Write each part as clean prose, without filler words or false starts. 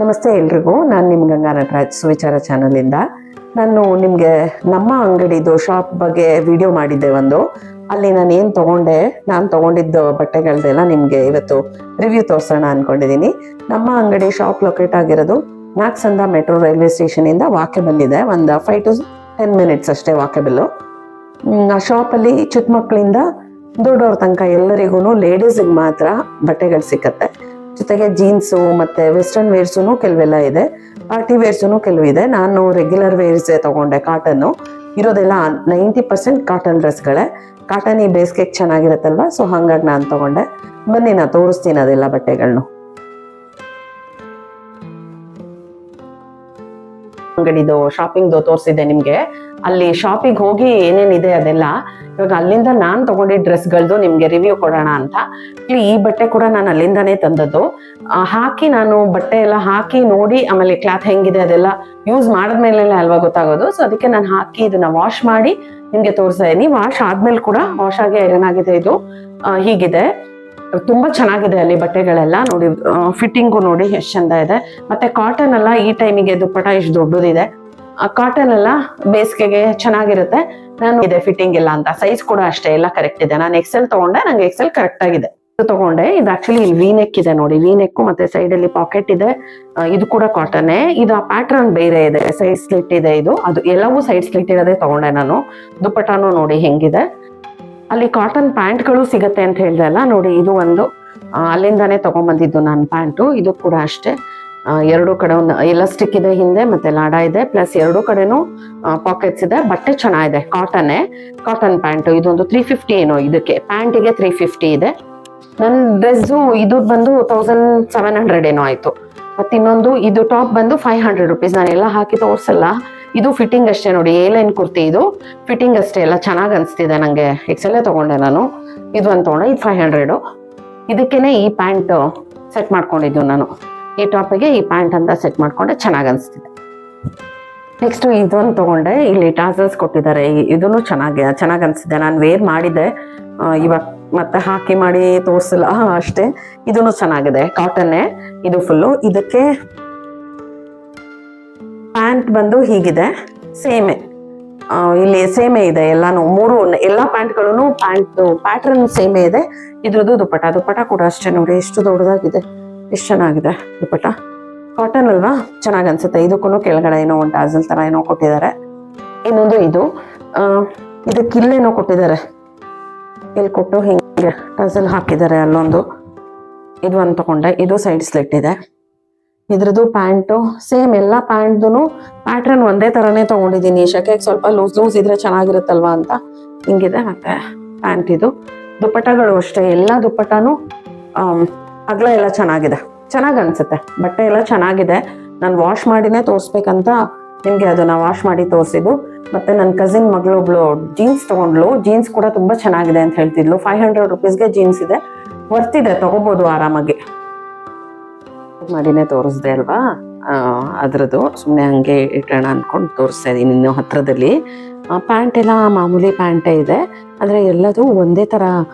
ನಮಸ್ತೆ ಎಲ್ರಿಗೂ. ನಾನು ನಿಮ್ಮ ಗಂಗಾ ನಟರಾಜ್ ಸುವಿಚಾರ ಚಾನಲಿಂದ. ನಾನು ನಿಮಗೆ ನಮ್ಮ ಅಂಗಡಿದು ಶಾಪ್ ಬಗ್ಗೆ ವಿಡಿಯೋ ಮಾಡಿದ್ದೆ ಒಂದು. ಅಲ್ಲಿ ನಾನು ಏನು ತೊಗೊಂಡೆ, ನಾನು ತೊಗೊಂಡಿದ್ದು ಬಟ್ಟೆಗಳದೆಲ್ಲ ನಿಮಗೆ ಇವತ್ತು ರಿವ್ಯೂ ತೋರಿಸೋಣ ಅಂದ್ಕೊಂಡಿದ್ದೀನಿ. ನಮ್ಮ ಅಂಗಡಿ ಶಾಪ್ ಲೊಕೇಟ್ ಆಗಿರೋದು ನಾಕ್ಸಂದ ಮೆಟ್ರೋ ರೈಲ್ವೆ ಸ್ಟೇಷನಿಂದ ವಾಕೆಬಲ್ ಇದೆ. ಒಂದು 5 to 10 minutes ಅಷ್ಟೇ ವಾಕೆಬಲ್ಲು. ಆ ಶಾಪಲ್ಲಿ ಚಿಕ್ಕ ಮಕ್ಕಳಿಂದ ದೊಡ್ಡವ್ರ ತನಕ ಎಲ್ಲರಿಗೂ ಲೇಡೀಸಿಗೆ ಮಾತ್ರ ಬಟ್ಟೆಗಳು ಸಿಕ್ಕತ್ತೆ. ಜೊತೆಗೆ ಜೀನ್ಸು ಮತ್ತು ವೆಸ್ಟರ್ನ್ ವೇರ್ಸೂ ಕೆಲವೆಲ್ಲ ಇದೆ, ಪಾರ್ಟಿ ವೇರ್ಸೂ ಕೆಲವಿದೆ. ನಾನು ರೆಗ್ಯುಲರ್ ವೇರ್ಸೇ ತೊಗೊಂಡೆ. ಕಾಟನ್ನು ಇರೋದೆಲ್ಲ 90% ಕಾಟನ್ ಡ್ರೆಸ್ಗಳೇ. ಕಾಟನ್ ಈ ಬೇಸಿಗೆಗೆ ಚೆನ್ನಾಗಿರುತ್ತಲ್ವ, ಸೊ ಹಾಗಾಗಿ ನಾನು ತೊಗೊಂಡೆ. ಬನ್ನಿ ನಾನು ತೋರಿಸ್ತೀನಿ ಅದೆಲ್ಲ ಬಟ್ಟೆಗಳನ್ನು. ಅಂಗಡಿದು ಶಾಪಿಂಗ್ದು ತೋರಿಸಿದೆ ನಿಮಗೆ. ಅಲ್ಲಿ ಶಾಪಿಗೆ ಹೋಗಿ ಏನೇನಿದೆ ಅದೆಲ್ಲ ಇವಾಗ ಅಲ್ಲಿಂದ ನಾನು ತಗೊಂಡಿದ್ದ ಡ್ರೆಸ್ಗಳದ್ದು ನಿಮಗೆ ರಿವ್ಯೂ ಕೊಡೋಣ ಅಂತ. ಈ ಬಟ್ಟೆ ಕೂಡ ನಾನು ಅಲ್ಲಿಂದಾನೇ ತಂದದ್ದು. ಹಾಕಿ ನಾನು ಬಟ್ಟೆ ಎಲ್ಲ ಹಾಕಿ ನೋಡಿ ಆಮೇಲೆ ಕ್ಲಾತ್ ಹೆಂಗಿದೆ ಅದೆಲ್ಲ ಯೂಸ್ ಮಾಡಿದ್ಮೇಲೆ ಅಲ್ವಾ ಗೊತ್ತಾಗೋದು. ಸೊ ಅದಕ್ಕೆ ನಾನು ಹಾಕಿ ಇದನ್ನ ವಾಶ್ ಮಾಡಿ ನಿಮಗೆ ತೋರಿಸ್ತಾ ಇದೀನಿ. ವಾಶ್ ಆದ್ಮೇಲೆ ಕೂಡ ವಾಶ್ ಆಗಿ ಐರನ್ ಆಗಿದೆ. ಇದು ಹೀಗಿದೆ, ತುಂಬಾ ಚೆನ್ನಾಗಿದೆ ಅಲ್ಲಿ ಬಟ್ಟೆಗಳೆಲ್ಲ. ನೋಡಿ ಫಿಟ್ಟಿಂಗು ನೋಡಿ ಎಷ್ಟು ಚಂದ ಇದೆ. ಮತ್ತೆ ಕಾಟನ್ ಎಲ್ಲ ಈ ಟೈಮಿಗೆ ದುಪ್ಪಟ ಎಷ್ಟು ದೊಡ್ಡದಿದೆ. ಕಾಟನ್ ಎಲ್ಲ ಬೇಸಿಗೆಗೆ ಚೆನ್ನಾಗಿರುತ್ತೆ. ನಾನು ಇದೆ ಫಿಟ್ಟಿಂಗ್ ಇಲ್ಲ ಅಂತ. ಸೈಜ್ ಕೂಡ ಅಷ್ಟೇ ಎಲ್ಲ ಕರೆಕ್ಟ್ ಇದೆ. ನಾನು ಎಕ್ಸೆಲ್ ತಗೊಂಡೆ, ನಂಗೆ ಎಕ್ಸೆಲ್ ಕರೆಕ್ಟ್ ಆಗಿದೆ. ತಗೊಂಡೆ. ಇದು ಆಕ್ಚುಲಿ ಇಲ್ಲಿ ವಿ-ನೆಕ್ ಇದೆ ನೋಡಿ, ವಿ-ನೆಕ್ ಮತ್ತೆ ಸೈಡ್ ಅಲ್ಲಿ ಪಾಕೆಟ್ ಇದೆ. ಇದು ಕೂಡ ಕಾಟನ್. ಇದು ಆ ಪ್ಯಾಟರ್ನ್ ಬೇರೆ ಇದೆ, ಸೈಡ್ ಸ್ಲಿಟ್ ಇದೆ. ಇದು ಅದು ಎಲ್ಲವೂ ಸೈಡ್ ಸ್ಲಿಟ್ ಇರೋದೇ ತಗೊಂಡೆ ನಾನು. ದುಪ್ಪಟಾನು ನೋಡಿ ಹೆಂಗಿದೆ. ಅಲ್ಲಿ ಕಾಟನ್ ಪ್ಯಾಂಟ್ಗಳು ಸಿಗತ್ತೆ ಅಂತ ಹೇಳ್ದೆ ಅಲ್ಲ, ನೋಡಿ ಇದು ಒಂದು ಅಲ್ಲಿಂದಾನೇ ತಗೊಂಡ್ಬಂದಿದ್ದು ನಾನು ಪ್ಯಾಂಟು. ಇದು ಕೂಡ ಅಷ್ಟೇ, ಎರಡು ಕಡೆ ಒಂದು ಎಲಾಸ್ಟಿಕ್ ಇದೆ ಹಿಂದೆ, ಮತ್ತೆ ಲಾಡ ಇದೆ, ಪ್ಲಸ್ ಎರಡು ಕಡೆನೂ ಪಾಕೆಟ್ಸ್ ಇದೆ. ಬಟ್ಟೆ ಚೆನ್ನಾಗಿದೆ, ಕಾಟನ್ ಪ್ಯಾಂಟು. ಇದೊಂದು 350 ಏನೋ, ಇದಕ್ಕೆ ಪ್ಯಾಂಟಿಗೆ 350 ಇದೆ. ನನ್ನ ಡ್ರೆಸ್ಸು ಇದು ಬಂದು 1700 ಏನೋ ಆಯ್ತು. ಮತ್ತೆ ಇನ್ನೊಂದು ಇದು ಟಾಪ್ ಬಂದು 500 rupees. ನಾನೆಲ್ಲ ಹಾಕಿ ತೋರ್ಸಲ್ಲ. ಇದು ಫಿಟ್ಟಿಂಗ್ ಅಷ್ಟೇ ನೋಡಿ, A-line ಕುರ್ತಿ. ಇದು ಫಿಟ್ಟಿಂಗ್ ಅಷ್ಟೇ, ಎಲ್ಲ ಚೆನ್ನಾಗಿ ಅನಿಸ್ತಿದೆ ನನಗೆ. ಎಕ್ಸೆಲ್ಲೇ ತಗೊಂಡೆ ನಾನು. ಇದು ಒಂದು ತಗೊಂಡೆ, ಇದು 500. ಇದಕ್ಕೇನೆ ಈ ಪ್ಯಾಂಟ್ ಸೆಟ್ ಮಾಡ್ಕೊಂಡಿದ್ದು ನಾನು. ಈ ಟಾಪಿಗೆ ಈ ಪ್ಯಾಂಟ್ ಅಂತ ಸೆಟ್ ಮಾಡ್ಕೊಂಡೆ, ಚೆನ್ನಾಗಿ ಅನಿಸ್ತಿದೆ. ನೆಕ್ಸ್ಟ್ ಇದೊಂದು ತಗೊಂಡೆ. ಇಲ್ಲಿ ಟಾಸಲ್ಸ್ ಕೊಟ್ಟಿದ್ದಾರೆ. ಇದನ್ನು ಚೆನ್ನಾಗಿ ಅನಿಸ್ತಿದೆ. ನಾನು ವೇರ್ ಮಾಡಿದ್ದೆ ಇವಾಗ, ಮತ್ತೆ ಹಾಕಿ ಮಾಡಿ ತೋರಿಸಲ್ಲ ಅಷ್ಟೇ. ಇದನ್ನು ಚೆನ್ನಾಗಿದೆ, ಕಾಟನ್ನೇ ಇದು ಫುಲ್ಲು. ಇದಕ್ಕೆ ಪ್ಯಾಂಟ್ ಬಂದು ಹೀಗಿದೆ, ಸೇಮೆ. ಇಲ್ಲಿ ಸೇಮೆ ಇದೆ ಎಲ್ಲಾನು, ಎಲ್ಲ ಪ್ಯಾಂಟ್ಗಳು ಪ್ಯಾಂಟ್ ಪ್ಯಾಟ್ರನ್ ಸೇಮೆ ಇದೆ. ಇದ್ರದ್ದು ದುಪ್ಪಟ ಕೂಡ ಅಷ್ಟೇ ನೋಡಿ, ಎಷ್ಟು ದೊಡ್ಡದಾಗಿದೆ, ಎಷ್ಟು ಚೆನ್ನಾಗಿದೆ ದುಪ್ಪಟ. ಕಾಟನ್ ಅಲ್ವಾ, ಚೆನ್ನಾಗಿ ಅನ್ಸುತ್ತೆ. ಇದಕ್ಕೂ ಕೆಳಗಡೆ ಏನೋ ಒಂದು ಟಾಸಲ್ ತರ ಏನೋ ಕೊಟ್ಟಿದ್ದಾರೆ. ಇನ್ನೊಂದು ಇದಕ್ಕೆ ಇಲ್ಲೇನೋ ಕೊಟ್ಟಿದ್ದಾರೆ, ಇಲ್ಲಿ ಕೊಟ್ಟು ಹಿಂಗೆ ಟಾಸಲ್ ಹಾಕಿದ್ದಾರೆ ಅಲ್ಲೊಂದು. ಇದು ಒಂದು ತಗೊಂಡೆ. ಇದು ಸೈಡ್ ಸ್ಲಿಟ್ ಇದೆ. ಇದ್ರದ್ದು ಪ್ಯಾಂಟು ಸೇಮ್, ಎಲ್ಲ ಪ್ಯಾಂಟ್ದು ಪ್ಯಾಟ್ರನ್ ಒಂದೇ ತರನೇ ತಗೊಂಡಿದ್ದೀನಿ. ಶಕೆಗೆ ಸ್ವಲ್ಪ ಲೂಸ್ ಇದ್ರೆ ಚೆನ್ನಾಗಿರುತ್ತಲ್ವಾ ಅಂತ ಹಿಂಗಿದೆ. ಮತ್ತೆ ಪ್ಯಾಂಟ್ ಇದು. ದುಪ್ಪಟಗಳು ಅಷ್ಟೇ, ಎಲ್ಲ ದುಪ್ಪಟನೂ ಅಗಲ ಎಲ್ಲ ಚೆನ್ನಾಗಿದೆ, ಚೆನ್ನಾಗಿ ಅನ್ಸುತ್ತೆ. ಬಟ್ಟೆ ಎಲ್ಲ ಚೆನ್ನಾಗಿದೆ. ನಾನು ವಾಶ್ ಮಾಡಿನೇ ತೋರಿಸ್ಬೇಕಂತ ನಿಮಗೆ ಅದನ್ನ ವಾಶ್ ಮಾಡಿ ತೋರಿಸಿದ್ದು. ಮತ್ತೆ ನನ್ನ ಕಸಿನ್ ಮಗಳೊಬ್ಳು ಜೀನ್ಸ್ ತಗೊಂಡ್ಲು. ಜೀನ್ಸ್ ಕೂಡ ತುಂಬಾ ಚೆನ್ನಾಗಿದೆ ಅಂತ ಹೇಳ್ತಿದ್ಲು. 500 rupeesಗೆ ಜೀನ್ಸ್ ಇದೆ, ವರ್ತಿದೆ, ತಗೋಬಹುದು ಆರಾಮಾಗಿ. ಮಾಡಿನೇ ತೋರಿಸ್ದೆ ಅಲ್ವಾ, ಅದ್ರದ್ದು ಸುಮ್ಮನೆ ಹಂಗೆ ಇಟ್ಟೋಣ ಅನ್ಕೊಂಡು ತೋರಿಸ್ತಾ ಇದೀನಿ. ಇನ್ನು ಹತ್ರದಲ್ಲಿ ಪ್ಯಾಂಟ್ ಎಲ್ಲ ಮಾಮೂಲಿ ಪ್ಯಾಂಟೇ ಇದೆ, ಆದರೆ ಎಲ್ಲದೂ ಒಂದೇ ಥರ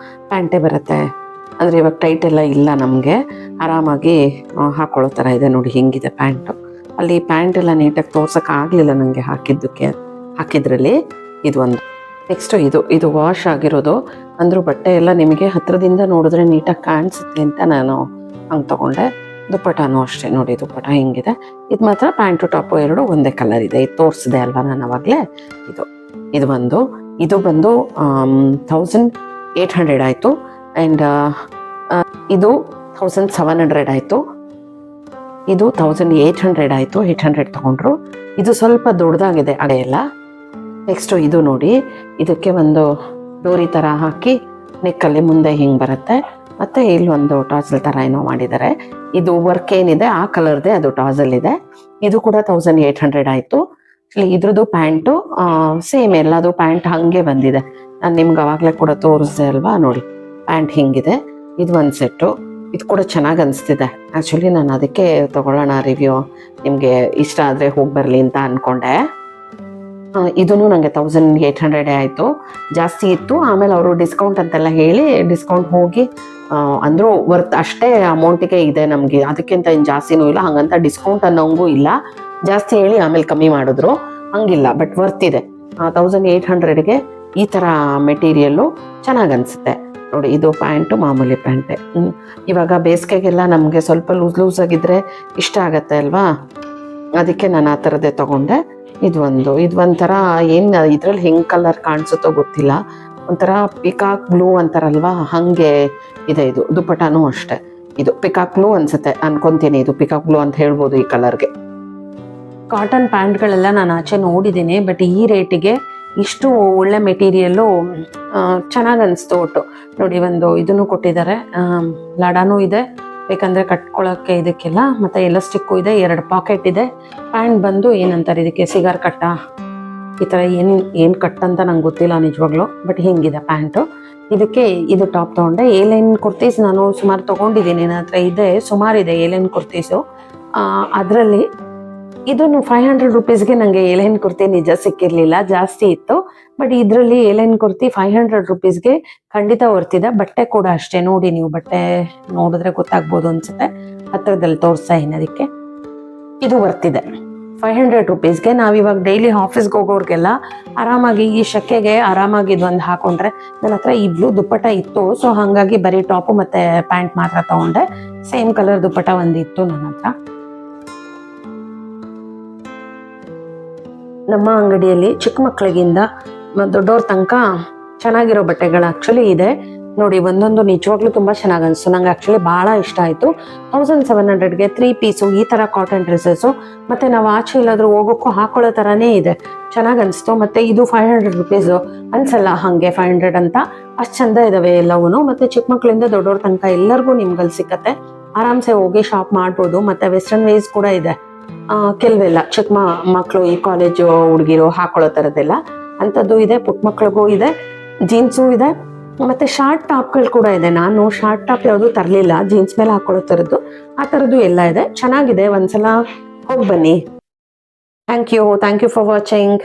ಪ್ಯಾಂಟೇ ಬರುತ್ತೆ. ಅಂದರೆ ಇವಾಗ ಟೈಟ್ ಎಲ್ಲ ಇಲ್ಲ, ನಮಗೆ ಆರಾಮಾಗಿ ಹಾಕೊಳ್ಳೋ ಥರ ಇದೆ ನೋಡಿ. ಹಿಂಗಿದೆ ಪ್ಯಾಂಟು. ಅಲ್ಲಿ ಪ್ಯಾಂಟ್ ಎಲ್ಲ ನೀಟಾಗಿ ತೋರ್ಸೋಕ್ಕಾಗಲಿಲ್ಲ ನನಗೆ ಹಾಕಿದ್ರಲ್ಲಿ. ಇದು ಒಂದು. ನೆಕ್ಸ್ಟು ಇದು ವಾಶ್ ಆಗಿರೋದು. ಅಂದರೂ ಬಟ್ಟೆ ಎಲ್ಲ ನಿಮಗೆ ಹತ್ರದಿಂದ ನೋಡಿದ್ರೆ ನೀಟಾಗಿ ಕಾಣಿಸುತ್ತೆ ಅಂತ ನಾನು ಹಂಗೆ ತಗೊಂಡೆ. ದುಪ್ಪಟನೂ ಅಷ್ಟೇ ನೋಡಿ, ದುಪ್ಪಟ ಹಿಂಗಿದೆ. ಇದು ಮಾತ್ರ ಪ್ಯಾಂಟು ಟಾಪು ಎರಡು ಒಂದೇ ಕಲರ್ ಇದೆ. ಇದು ತೋರಿಸಿದೆ ಅಲ್ವಾ ನಾನು ಅವಾಗಲೇ. ಇದು ಬಂದು 1800 ಆಯಿತು. ಆ್ಯಂಡ್ ಇದು 1700 ಆಯಿತು. ಇದು 1800 ಆಯಿತು. 800 ತಗೊಂಡ್ರು. ಇದು ಸ್ವಲ್ಪ ದೊಡ್ಡದಾಗಿದೆ ಅಡೆ ಎಲ್ಲ. ನೆಕ್ಸ್ಟು ಇದು ನೋಡಿ, ಇದಕ್ಕೆ ಒಂದು ಡೋರಿ ಥರ ಹಾಕಿ ನೆಕ್ಕಲ್ಲಿ ಮುಂದೆ ಹಿಂಗೆ ಬರುತ್ತೆ. ಮತ್ತು ಇಲ್ಲೊಂದು ಟಾಸಲ್ ಥರ ಏನೋ ಮಾಡಿದ್ದಾರೆ. ಇದು ವರ್ಕ್ ಏನಿದೆ ಆ ಕಲರ್ದೇ ಅದು ಟಾಸಲ್ ಇದೆ. ಇದು ಕೂಡ 1800 ಆಯಿತು. ಇದ್ರದ್ದು ಪ್ಯಾಂಟು ಸೇಮ್, ಎಲ್ಲದು ಪ್ಯಾಂಟ್ ಹಾಗೆ ಬಂದಿದೆ. ನಾನು ನಿಮ್ಗೆ ಅವಾಗಲೇ ಕೂಡ ತೋರಿಸ್ದೆ ಅಲ್ವಾ, ನೋಡಿ ಪ್ಯಾಂಟ್ ಹಿಂಗಿದೆ. ಇದು ಒಂದು ಸೆಟ್ಟು. ಇದು ಕೂಡ ಚೆನ್ನಾಗಿ ಅನಿಸ್ತಿದೆ. ಆ್ಯಕ್ಚುಲಿ ನಾನು ಅದಕ್ಕೆ ತಗೊಳ್ಳೋಣ ರಿವ್ಯೂ, ನಿಮಗೆ ಇಷ್ಟ ಆದರೆ ಹೋಗಿ ಬರಲಿ ಅಂತ ಅಂದ್ಕೊಂಡೆ. ಇದೂ ನನಗೆ 1800 ಆಯಿತು, ಜಾಸ್ತಿ ಇತ್ತು. ಆಮೇಲೆ ಅವರು ಡಿಸ್ಕೌಂಟ್ ಅಂತೆಲ್ಲ ಹೇಳಿ ಡಿಸ್ಕೌಂಟ್ ಹೋಗಿ ಅಂದರೂ ವರ್ತ್ ಅಷ್ಟೇ ಅಮೌಂಟಿಗೆ ಇದೆ ನಮಗೆ, ಅದಕ್ಕಿಂತ ಏನು ಜಾಸ್ತಿನೂ ಇಲ್ಲ. ಹಾಗಂತ ಡಿಸ್ಕೌಂಟ್ ಅನ್ನೋಂಗೂ ಇಲ್ಲ, ಜಾಸ್ತಿ ಹೇಳಿ ಆಮೇಲೆ ಕಮ್ಮಿ ಮಾಡಿದ್ರು, ಹಂಗಿಲ್ಲ. ಬಟ್ ವರ್ತ್ ಇದೆ. 1800ಗೆ ಈ ಥರ ಮೆಟೀರಿಯಲ್ಲು ಚೆನ್ನಾಗಿ ಅನಿಸುತ್ತೆ ನೋಡಿ. ಇದು ಪ್ಯಾಂಟು ಮಾಮೂಲಿ ಪ್ಯಾಂಟೆ. ಇವಾಗ ಬೇಸಿಗೆಗೆಲ್ಲ ನಮಗೆ ಸ್ವಲ್ಪ ಲೂಸ್ ಆಗಿದ್ರೆ ಇಷ್ಟ ಆಗತ್ತೆ ಅಲ್ವಾ, ಅದಕ್ಕೆ ನಾನು ಆ ಥರದ್ದೇ ತೊಗೊಂಡೆ. ಇದೊಂಥರ ಏನು ಇದ್ರಲ್ಲಿ ಹೆಂಗೆ ಕಲರ್ ಕಾಣಿಸುತ್ತೋ ಗೊತ್ತಿಲ್ಲ, ಒಂಥರ ಪಿಕಾಕ್ ಬ್ಲೂ ಅಂತಾರಲ್ವಾ ಹಾಗೆ ಇದೆ. ಇದು ದುಪ್ಪಟಾನು ಅಷ್ಟೇ, ಇದು ಪಿಕಾಕ್ ಬ್ಲೂ ಅನ್ಸುತ್ತೆ ಅನ್ಕೊಂತೀನಿ. ಇದು ಪಿಕಾಕ್ ಬ್ಲೂ ಅಂತ ಹೇಳ್ಬೋದು ಈ ಕಲರ್ಗೆ. ಕಾಟನ್ ಪ್ಯಾಂಟ್ಗಳೆಲ್ಲ ನಾನು ಆಚೆ ನೋಡಿದ್ದೀನಿ, ಬಟ್ ಈ ರೇಟಿಗೆ ಇಷ್ಟು ಒಳ್ಳೆ ಮೆಟೀರಿಯಲ್ಲು ಚೆನ್ನಾಗಿ ಅನಿಸ್ತು ಒಟ್ಟು. ನೋಡಿ ಇದನ್ನು ಕೊಟ್ಟಿದ್ದಾರೆ, ಲಾಡಾನೂ ಇದೆ ಬೇಕಂದರೆ ಕಟ್ಕೊಳ್ಳೋಕ್ಕೆ ಇದಕ್ಕೆಲ್ಲ, ಮತ್ತು ಎಲಾಸ್ಟಿಕ್ಕು ಇದೆ, 2 ಪಾಕೆಟ್ ಇದೆ. ಪ್ಯಾಂಟ್ ಬಂದು ಏನಂತಾರೆ ಇದಕ್ಕೆ, ಸಿಗಾರ್ ಕಟ್ಟ ಈ ಥರ ಏನು ಕಟ್ ಅಂತ ನಂಗೆ ಗೊತ್ತಿಲ್ಲ ನಿಜವಾಗ್ಲೂ, ಬಟ್ ಹಿಂಗಿದೆ ಪ್ಯಾಂಟು. ಇದಕ್ಕೆ ಇದು ಟಾಪ್ ತೊಗೊಂಡೆ. ಏಲೈನ್ ಕುರ್ತೀಸ್ ನಾನು ಸುಮಾರು ತೊಗೊಂಡಿದ್ದೀನಿ, ನನ್ನ ಹತ್ರ ಇದೆ, ಸುಮಾರಿದೆ ಏಲೈನ್ ಕುರ್ತೀಸು. ಅದರಲ್ಲಿ ಇದನ್ನು 500 ರುಪೀಸ್ಗೆ ನನಗೆ ಏಲೈನ್ ಕುರ್ತಿ ನಿಜ ಸಿಕ್ಕಿರಲಿಲ್ಲ, ಜಾಸ್ತಿ ಇತ್ತು. ಬಟ್ ಇದರಲ್ಲಿ ಏಲೈನ್ ಕುರ್ತಿ 500 ರುಪೀಸ್ಗೆ ಖಂಡಿತ ವರ್ತಿದೆ. ಬಟ್ಟೆ ಕೂಡ ಅಷ್ಟೇ, ನೋಡಿ ನೀವು ಬಟ್ಟೆ ನೋಡಿದ್ರೆ ಗೊತ್ತಾಗ್ಬೋದು ಅನ್ಸುತ್ತೆ, ಹತ್ತಿರದಲ್ಲಿ ತೋರಿಸ್ತಾ ಇದ್ದೀನಿ. ಅದಕ್ಕೆ ಇದು ವರ್ತಿದೆ 500 ರುಪೀಸ್ಗೆ. ನಾವಿವಾಗ ಡೈಲಿ ಆಫೀಸ್ಗೆ ಹೋಗೋರಿಗೆಲ್ಲ ಆರಾಮಾಗಿ ಈ ಶೆಕೆಗೆ ಆರಾಮಾಗಿ ಇದೊಂದು ಹಾಕೊಂಡ್ರೆ, ನನ್ನ ಹತ್ರ ಈ ಬ್ಲೂ ದುಪ್ಪಟ ಇತ್ತು, ಸೊ ಹಾಗಾಗಿ ಬರೀ ಟಾಪು ಮತ್ತು ಪ್ಯಾಂಟ್ ಮಾತ್ರ ತೊಗೊಂಡೆ. ಸೇಮ್ ಕಲರ್ ದುಪ್ಪಟ ಒಂದಿತ್ತು ನನ್ನ ಹತ್ರ. ನಮ್ಮ ಅಂಗಡಿಯಲ್ಲಿ ಚಿಕ್ಕ ಮಕ್ಕಳಿಗಿಂದ ದೊಡ್ಡವ್ರ ತನಕ ಚೆನ್ನಾಗಿರೋ ಬಟ್ಟೆಗಳು ಆ್ಯಕ್ಚುಲಿ ಇದೆ ನೋಡಿ. ಒಂದೊಂದು ನಿಜವಾಗ್ಲೂ ತುಂಬ ಚೆನ್ನಾಗಿ ಅನಿಸ್ತು, ನಂಗೆ ಆ್ಯಕ್ಚುಲಿ ಭಾಳ ಇಷ್ಟ ಆಯಿತು. 1700ಗೆ 3 ಪೀಸು ಈ ಥರ ಕಾಟನ್ ಡ್ರೆಸ್ಸಸ್ಸು, ಮತ್ತು ನಾವು ಆಚೆ ಎಲ್ಲಾದರೂ ಹೋಗೋಕ್ಕೂ ಹಾಕೊಳ್ಳೋ ಥರನೇ ಇದೆ, ಚೆನ್ನಾಗಿ ಅನಿಸ್ತು. ಮತ್ತು ಇದು 500 ರುಪೀಸು ಅನ್ಸಲ್ಲ ಹಾಗೆ 500 ಅಂತ, ಅಷ್ಟು ಚಂದ ಇದ್ದಾವೆ ಎಲ್ಲವೂ. ಮತ್ತು ಚಿಕ್ಕ ಮಕ್ಕಳಿಂದ ದೊಡ್ಡವ್ರ ತನಕ ಎಲ್ಲರಿಗೂ ನಿಮ್ಗಲ್ಲಿ ಸಿಕ್ಕತ್ತೆ, ಆರಾಮ್ಸೆ ಹೋಗಿ ಶಾಪ್ ಮಾಡ್ಬೋದು. ಮತ್ತು ವೆಸ್ಟರ್ನ್ ವೇಸ್ ಕೂಡ ಇದೆ ಕೆಲವೆಲ್ಲ, ಚಿಕ್ಕ ಮಕ್ಕಳು ಈ ಕಾಲೇಜು ಹುಡುಗಿರು ಹಾಕೊಳ್ಳೋ ಥರದ್ದೆಲ್ಲ ಅಂಥದ್ದು ಇದೆ. ಪುಟ್ಟ ಮಕ್ಳಿಗೂ ಇದೆ, ಜೀನ್ಸು ಇದೆ, ಮತ್ತು ಶಾರ್ಟ್ ಟಾಪ್ಗಳು ಕೂಡ ಇದೆ. ನಾನು ಶಾರ್ಟ್ ಟಾಪ್ ಯಾವುದು ತರಲಿಲ್ಲ, ಜೀನ್ಸ್ ಮೇಲೆ ಹಾಕೊಳ್ಳೋ ಥರದ್ದು, ಆ ಥರದ್ದು ಎಲ್ಲ ಇದೆ, ಚೆನ್ನಾಗಿದೆ. ಒಂದ್ಸಲ ಹೋಗಿ ಬನ್ನಿ. Thank you for watching.